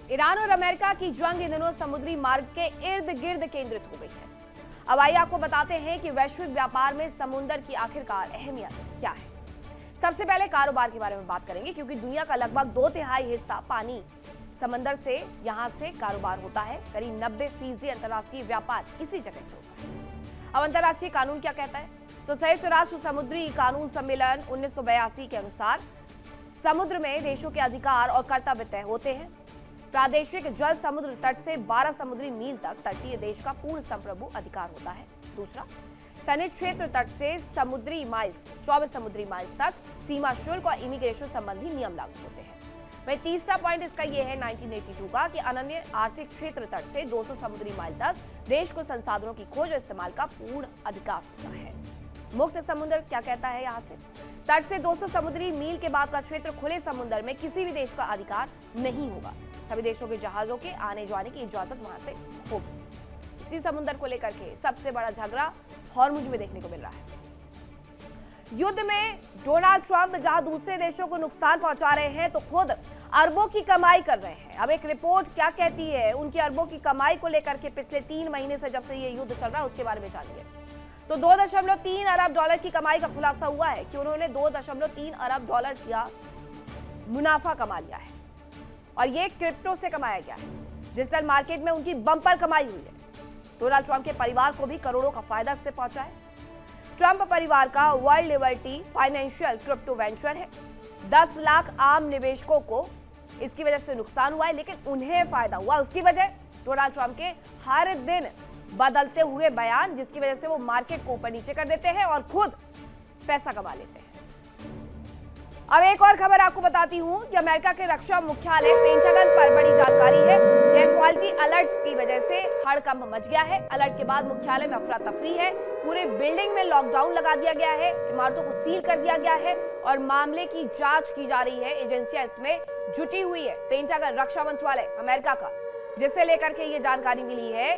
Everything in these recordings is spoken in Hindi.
ईरान और अमेरिका की जंग इन दिनों समुद्री मार्ग के इर्द गिर्द केंद्रित हो गई है। अब आइए आपको बताते हैं कि वैश्विक व्यापार में समुद्र की आखिरकार अहमियत क्या है। सबसे पहले कारोबार के बारे में बात करेंगे, क्योंकि दुनिया का लगभग 2/3 हिस्सा पानी समंदर से यहां से कारोबार होता है। करीब 90% अंतर्राष्ट्रीय व्यापार इसी जगह से होता है। अब अंतर्राष्ट्रीय कानून क्या कहता है, तो संयुक्त राष्ट्र समुद्री कानून सम्मेलन 1982 के अनुसार समुद्र में देशों के अधिकार और कर्तव्य तय होते हैं। प्रादेशिक जल समुद्र तट से 12 समुद्री मील तक तटीय देश का पूर्ण संप्रभु अधिकार होता है। दूसरा, सैन्य क्षेत्र तट से समुद्री माइल्स 24 समुद्री माइल्स तक सीमा शुल्क और इमिग्रेशन संबंधी नियम लागू होते हैं। वहीं तीसरा पॉइंट इसका यह है 1982 का कि अनन्य आर्थिक क्षेत्र तट से 200 समुद्री माइल तक देश को संसाधनों की खोज और इस्तेमाल का पूर्ण अधिकार होता है। मुक्त समुद्र क्या कहता है, यहाँ से तट से 200 समुद्री मील के बाद का क्षेत्र खुले समुद्र में किसी भी देश का अधिकार नहीं होगा। सभी देशों के जहाजों के आने जाने की इजाजत वहां से होगी। इसी समुद्र को लेकर के सबसे बड़ा झगड़ा हॉर्मुज में देखने को मिल रहा है। युद्ध में डोनाल्ड ट्रंप जहां दूसरे देशों को नुकसान पहुंचा रहे हैं, तो खुद अरबों की कमाई कर रहे हैं। अब एक रिपोर्ट क्या कहती है उनकी अरबों की कमाई को लेकर के पिछले 3 महीने से जब से ये युद्ध चल रहा है उसके बारे में जानिए। तो 2.3 अरब डॉलर की कमाई का खुलासा हुआ है कि उन्होंने 2.3 अरब डॉलर का मुनाफा कमा लिया है, और ये क्रिप्टो से कमाया गया है। डिजिटल मार्केट में उनकी बम्पर कमाई हुई है। डोनाल्ड ट्रंप के परिवार को भी करोड़ों का फायदा इससे पहुंचा है। ट्रंप परिवार का world liberty financial crypto venture है। 10 लाख आम निवेशकों को इसकी वजह से नुकसान हुआ है, लेकिन उन्हें फायदा हुआ। उसकी वजह डोनाल्ड ट्रंप के हर दिन बदलते हुए बयान, जिसकी वजह से वो मार्केट को ऊपर नीचे कर देते हैं और खुद पैसा कमा लेते हैं। अब एक और खबर आपको बताती हूं कि अमेरिका के रक्षा मुख्यालय पेंटागन पर बड़ी जानकारी है। एयर क्वालिटी अलर्ट की वजह से हड़कंप मच गया है। अलर्ट के बाद मुख्यालय में अफरा तफरी है। पूरे बिल्डिंग में लॉकडाउन लगा दिया गया है, इमारतों को सील कर दिया गया है और मामले की जांच की जा रही है। एजेंसियां इसमें जुटी हुई है। पेंटागन रक्षा मंत्रालय अमेरिका का, जिसे लेकर के ये जानकारी मिली है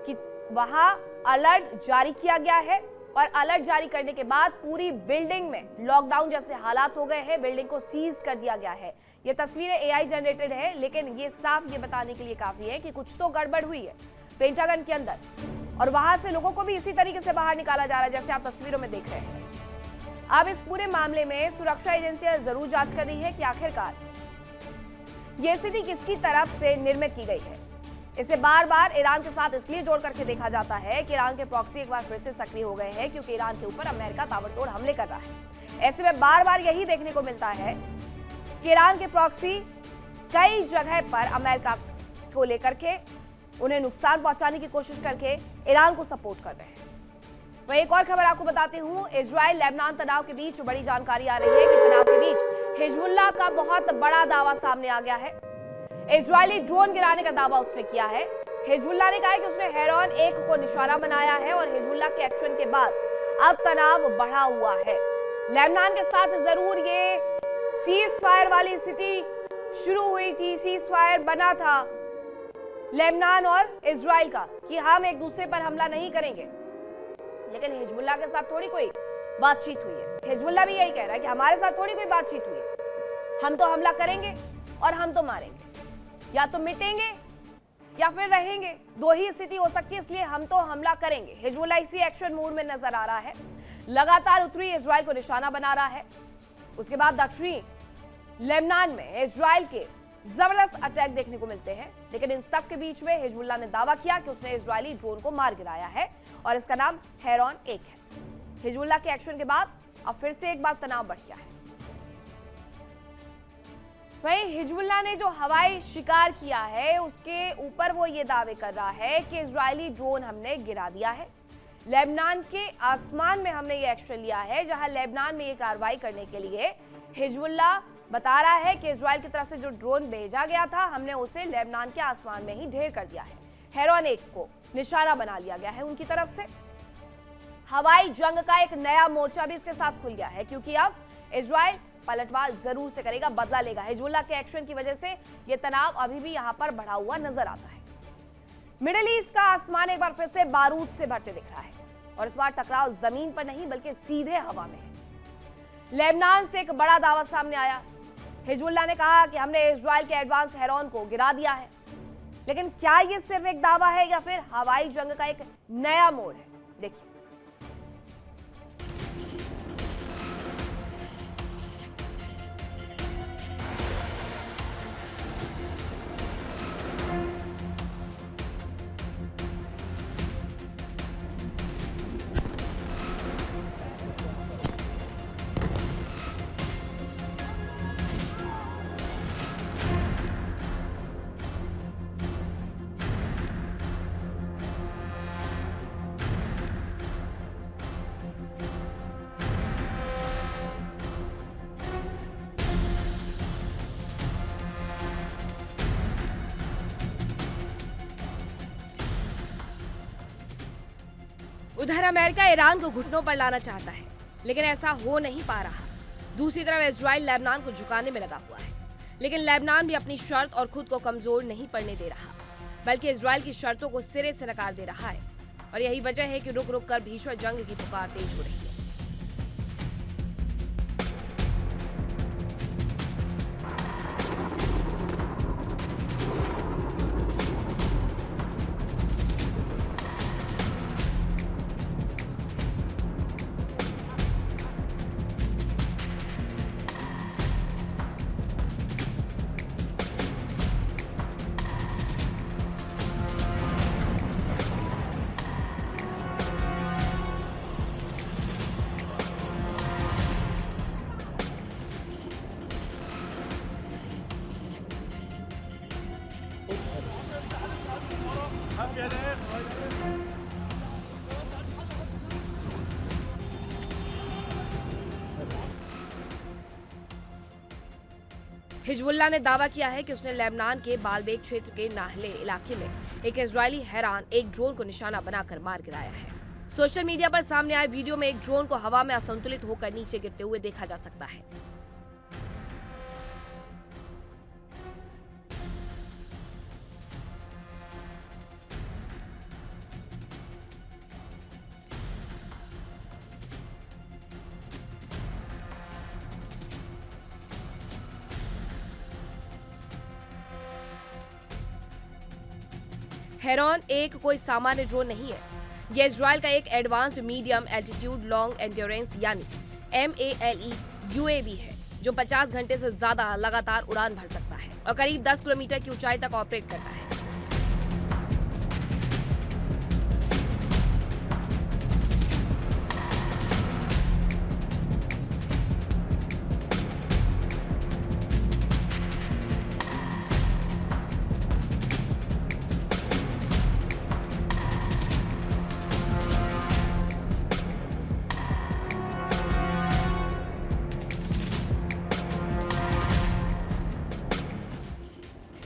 कि वहां अलर्ट जारी किया गया है, और अलर्ट जारी करने के बाद पूरी बिल्डिंग में लॉकडाउन जैसे हालात हो गए हैं। बिल्डिंग को सीज कर दिया गया है। ये तस्वीरें एआई जनरेटेड है, लेकिन ये साफ ये बताने के लिए काफी है कि कुछ तो गड़बड़ हुई है पेंटागन के अंदर, और वहां से लोगों को भी इसी तरीके से बाहर निकाला जा रहा है जैसे आप तस्वीरों में देख रहे हैं। अब इस पूरे मामले में सुरक्षा एजेंसियां जरूर जांच कर रही है कि आखिरकार ये स्थिति किसकी तरफ से निर्मित की गई है। इसे बार बार ईरान के साथ इसलिए जोड़ करके देखा जाता है कि ईरान के प्रॉक्सी एक बार फिर से सक्रिय हो गए हैं, क्योंकि ईरान के ऊपर अमेरिका ताबड़तोड़ हमले कर रहा है। ऐसे में बार बार यही देखने को मिलता है कि ईरान के प्रॉक्सी कई जगह पर अमेरिका को लेकर के उन्हें नुकसान पहुंचाने की कोशिश करके ईरान को सपोर्ट कर रहे हैं। वहीं एक और खबर आपको बताती हूं, इजराइल लेबनान तनाव के बीच बड़ी जानकारी आ रही है कि तनाव के बीच हिजबुल्लाह का बहुत बड़ा दावा सामने आ गया है। इजरायली ड्रोन गिराने का दावा उसने किया है। हिजबुल्लाह ने कहा है कि उसने हेरॉन 1 को निशाना बनाया है, और हिजबुल्लाह के एक्शन के बाद अब तनाव बढ़ा हुआ है। लेबनान के साथ जरूर ये सीज फायर वाली स्थिति शुरू हुई थी, सीज फायर बना था लेबनान और इजराइल का कि हम एक दूसरे पर हमला नहीं करेंगे, लेकिन हिजबुल्लाह के साथ थोड़ी कोई बातचीत हुई है। हिजबुल्लाह भी यही कह रहा है कि हमारे साथ थोड़ी कोई बातचीत हुई है, हम तो हमला करेंगे और हम तो मारेंगे, या तो मिटेंगे या फिर रहेंगे, 2 ही स्थिति हो सकती है, इसलिए हम तो हमला करेंगे। हिजबुल्लाह इसी एक्शन मूड में नजर आ रहा है, लगातार उत्तरी इजराइल को निशाना बना रहा है। उसके बाद दक्षिणी लेबनान में इजराइल के जबरदस्त अटैक देखने को मिलते हैं, लेकिन इन सब के बीच में हिजबुल्लाह ने दावा किया कि उसने इजरायली ड्रोन को मार गिराया है, और इसका नाम हेरॉन 1 है। हिजबुल्लाह के एक्शन के बाद अब फिर से एक बार तनाव बढ़ गया है। वहीं हिजबुल्लाह ने जो हवाई शिकार किया है उसके ऊपर वो ये दावे कर रहा है कि इजरायली ड्रोन हमने गिरा दिया है। लेबनान के आसमान में हमने ये एक्शन लिया है, जहां लेबनान में ये कार्रवाई करने के लिए हिजबुल्लाह बता रहा है कि इजराइल की तरफ से जो ड्रोन भेजा गया था, हमने उसे लेबनान के आसमान में ही ढेर कर दिया है। हेरॉन 1 को निशाना बना लिया गया है उनकी तरफ से। हवाई जंग का एक नया मोर्चा भी इसके साथ खुल गया है, क्योंकि अब इजराइल पलटवार जरूर से करेगा, बदला लेगा। हिजबुल्लाह के एक्शन की वजह से यह तनाव अभी भी यहां पर बढ़ा हुआ नजर आता है। मिडिल ईस्ट का आसमान एक बार फिर से बारूद से भरते दिख रहा है, और इस बार टकराव जमीन पर नहीं बल्कि सीधे हवा में है। लेबनान से एक बड़ा दावा सामने आया। हिजबुल्लाह ने कहा कि हमने इजराइल के एडवांस हेरॉन को गिरा दिया है। लेकिन क्या ये सिर्फ एक दावा है या फिर हवाई जंग का एक नया मोड़ है? देखिए। उधर अमेरिका ईरान को घुटनों पर लाना चाहता है, लेकिन ऐसा हो नहीं पा रहा। दूसरी तरफ इजराइल लेबनान को झुकाने में लगा हुआ है, लेकिन लेबनान भी अपनी शर्त और खुद को कमजोर नहीं पड़ने दे रहा, बल्कि इजराइल की शर्तों को सिरे से नकार दे रहा है। और यही वजह है कि रुक रुक कर भीषण जंग की पुकार तेज हो रही है। हिजबुल्लाह ने दावा किया है कि उसने लेबनान के बालबेक क्षेत्र के नाहले इलाके में एक इजरायली हैरान एक ड्रोन को निशाना बनाकर मार गिराया है। सोशल मीडिया पर सामने आए वीडियो में एक ड्रोन को हवा में असंतुलित होकर नीचे गिरते हुए देखा जा सकता है। हेरॉन एक कोई सामान्य ड्रोन नहीं है। यह इजराइल का एक advanced medium altitude long endurance यानी MALE UAV है, जो 50 घंटे से ज्यादा लगातार उड़ान भर सकता है और करीब 10 किलोमीटर की ऊंचाई तक ऑपरेट करता है।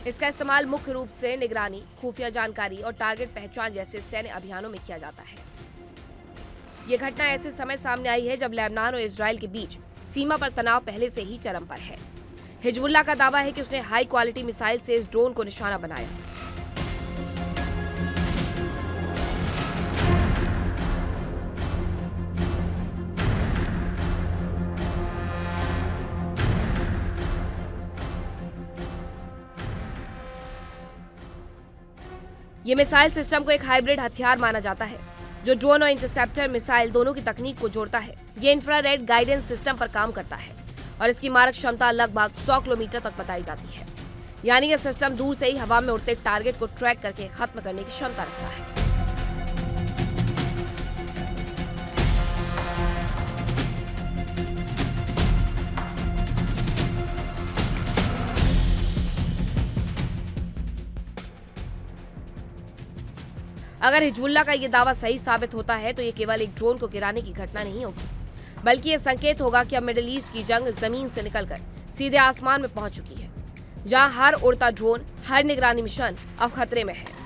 इसका इस्तेमाल मुख्य रूप से निगरानी, खुफिया जानकारी और टारगेट पहचान जैसे सैन्य अभियानों में किया जाता है। ये घटना ऐसे समय सामने आई है जब लेबनान और इजराइल के बीच सीमा पर तनाव पहले से ही चरम पर है। हिजबुल्लाह का दावा है कि उसने हाई क्वालिटी मिसाइल से इस ड्रोन को निशाना बनाया। ये मिसाइल सिस्टम को एक हाइब्रिड हथियार माना जाता है, जो ड्रोन और इंटरसेप्टर मिसाइल दोनों की तकनीक को जोड़ता है। ये इंफ्रारेड गाइडेंस सिस्टम पर काम करता है और इसकी मारक क्षमता लगभग 100 किलोमीटर तक बताई जाती है। यानी यह सिस्टम दूर से ही हवा में उड़ते टारगेट को ट्रैक करके खत्म करने की क्षमता रखता है। अगर हिजबुल्लाह का ये दावा सही साबित होता है तो ये केवल एक ड्रोन को गिराने की घटना नहीं होगी, बल्कि ये संकेत होगा कि अब मिडिल ईस्ट की जंग जमीन से निकलकर सीधे आसमान में पहुंच चुकी है, जहां हर उड़ता ड्रोन, हर निगरानी मिशन अब खतरे में है।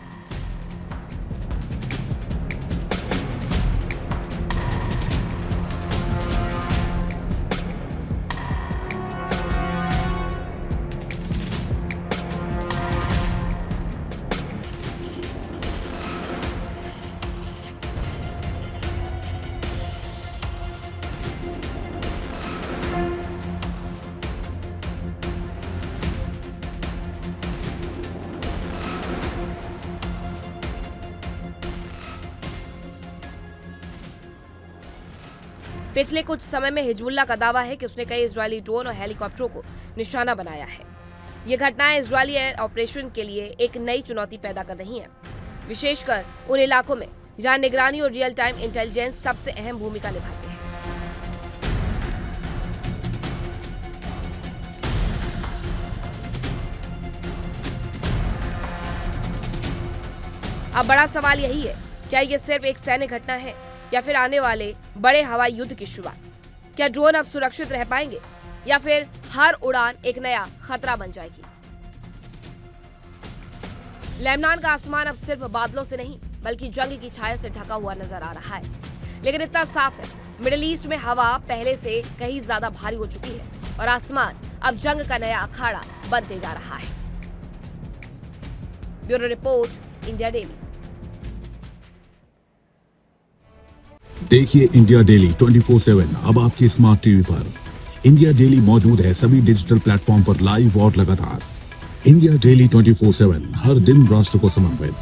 पिछले कुछ समय में हिजबुल्लाह का दावा है कि उसने कई इजरायली ड्रोन और हेलीकॉप्टरों को निशाना बनाया है। ये घटनाएं इजरायली एयर ऑपरेशन के लिए एक नई चुनौती पैदा कर रही हैं, विशेषकर उन इलाकों में जहां निगरानी और रियल टाइम इंटेलिजेंस सबसे अहम भूमिका निभाते हैं। अब बड़ा सवाल यही है, क्या ये सिर्फ एक सैन्य घटना है या फिर आने वाले बड़े हवाई युद्ध की शुरुआत? क्या ड्रोन अब सुरक्षित रह पाएंगे या फिर हर उड़ान एक नया खतरा बन जाएगी? लेबनान का आसमान अब सिर्फ बादलों से नहीं बल्कि जंग की छाया से ढका हुआ नजर आ रहा है। लेकिन इतना साफ है, मिडिल ईस्ट में हवा पहले से कहीं ज्यादा भारी हो चुकी है और आसमान अब जंग का नया अखाड़ा बनते जा रहा है। Bureau report, India daily. देखिए इंडिया डेली 24/7 अब आपकी स्मार्ट टीवी पर। इंडिया डेली मौजूद है सभी डिजिटल प्लेटफॉर्म पर लाइव और लगातार। इंडिया डेली 24/7 हर दिन राष्ट्र को समर्पित।